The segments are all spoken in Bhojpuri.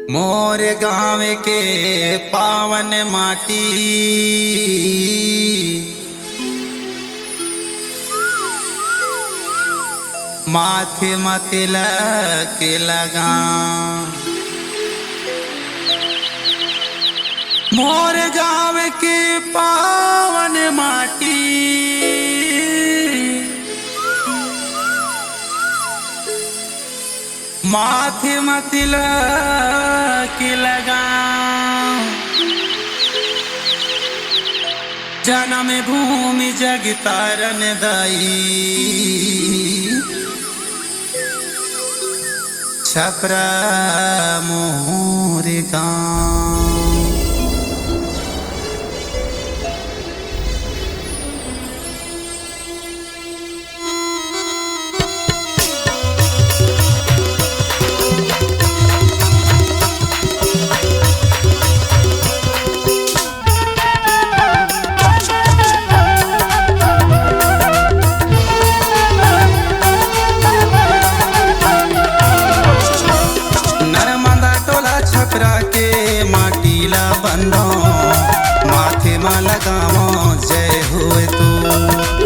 मोर गाँव के पावन माटी माथे तिलक लगा। मोर गाँव के पावन माटी माथे तिलक लगा। जन्म भूमि जग तारन दाई छपरा मोर गाँव। बंदो माथे में लगाओ जय हुए तू।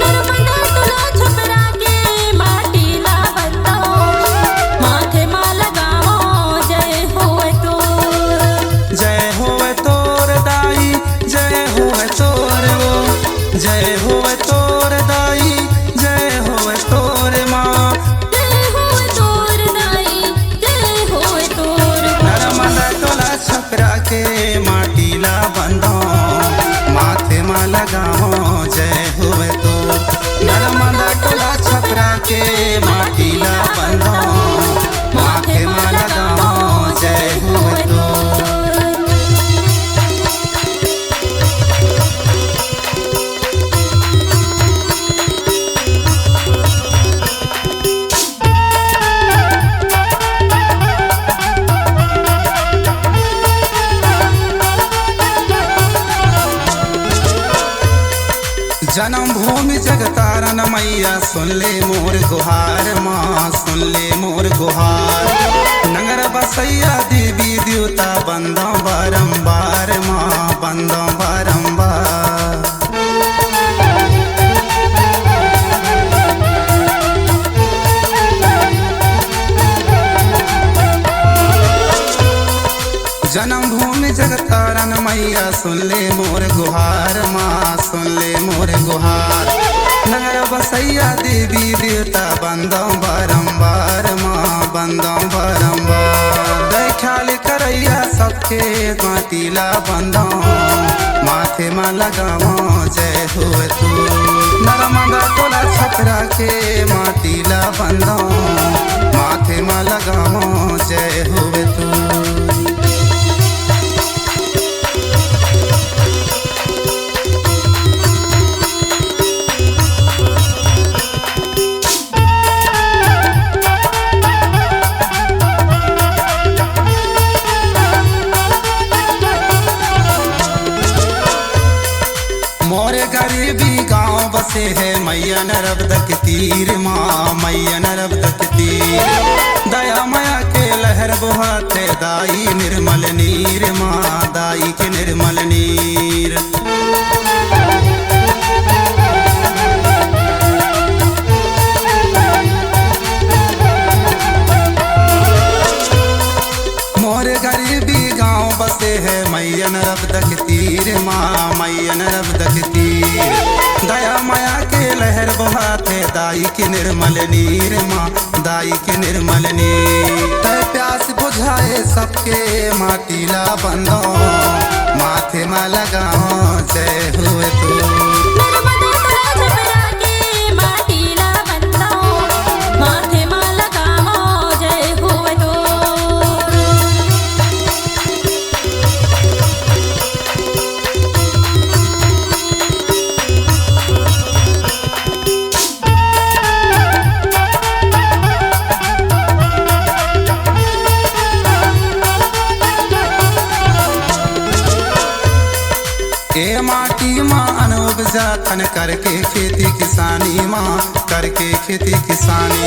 नर्मदा तुला छपरा के माटीला बंदो माथे में लगाओ जय हुए तू। जय हुए तोर दाई जय हुए तोर वो जय हुए तोर दाई जय हुए तोर माँ। जय हुए तोर दाई जय हुए तोर। नर्मदा तुला छपरा के माटीला बंदो माथे में लगाओ जय हुए तो। नर्मदा टोला छपरा के माटीला बंदो माथे में लगाओ जय हुए तो। जन्म भूमि जग तारन मैया सुन ले मोर गुहार माँ सुन ले मोर गुहार। नगर बसैया देवी देवता बंदो बारंबार माँ बंदो बारंबार। जन्म भूमि जग तारन मैया सुन ले मोर गुहार माँ सुन ले मोर गुहार। नगर बसैया देवी देवता बंदो बारंबार माँ बंदो बारंबार। ख्याल करैया सबके माटीला बंदो माथे में लगाओ जय हुए तू। नर्मदा टोला छपरा के माटीला बंदो माथे में लगाओ जय हुए तू। मोरे गरीबी गांव बसे है मैया नर्मदा के तीर माँ मैया नर्मदा के तीर। दया माया के लहर बहाते दाई निर्मल नीर माँ दाई के निर्मल नीर। मोरे गरीबी गांव बसे है मैया नर्मदा के तीर माँ मैया नर्मदा के तीर। दया माया के लहर बहाते दाई के निर्मल नीर माँ दाई के निर्मल नीर। प्यास बुझाए सबके माटीला बंदो माथे में लगाओ जय हुए तू। ए माटी माँ अनउपजा तन करके खेती किसानी माँ करके खेती किसानी।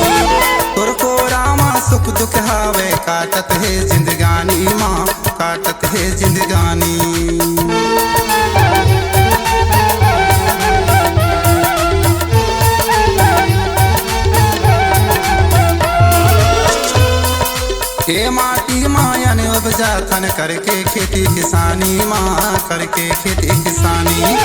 तुरको रामा माँ सुख दुख हावे काटत है जिंदगानी माँ काटत है जिंदगानी। ए माटी मायन उपजा थन करके खेती किसानी माँ करके खेती किसानी।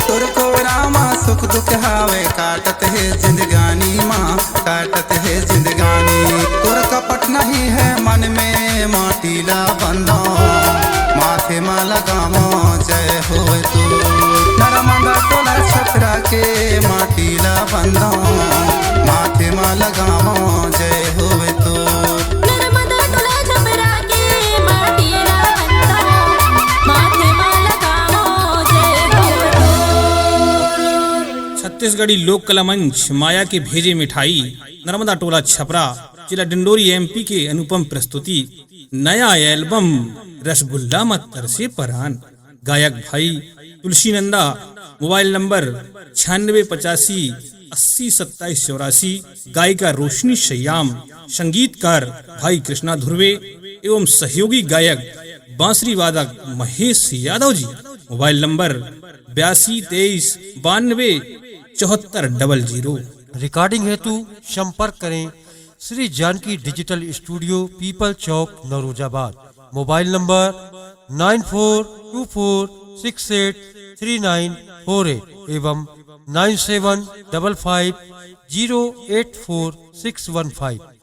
तुर को रामा सुख दुख हावे काटत है जिंदगानी माँ काटत है जिंदगानी। तुर कपट नहीं है मन में माटीला बंदो माथे में लगामो जय होए तू। नर्मदा टोला छपरा के माटीला बंदो माथे में लगामो जय होए तू। छत्तीसगढ़ी लोक कला मंच माया के भेजे मिठाई नर्मदा टोला छपरा जिला डिंडोरी एमपी के अनुपम प्रस्तुति नया एल्बम रसगुल्ला मत तरसे परान। गायक भाई तुलसी नंदा। Mobile number 9685 80 27 84। गायिका रोशनी शयाम। संगीतकार भाई कृष्णा धुर्वे एवं सहयोगी गायक बांसुरी वादक Mahesh Yadav ji. Mobile number 82 23 92 74 00। Recording हेतु संपर्क करें श्री जानकी डिजिटल स्टूडियो पीपल चौक नौरोजाबाद। मोबाइल नंबर 9424683948 एवं 9755084615।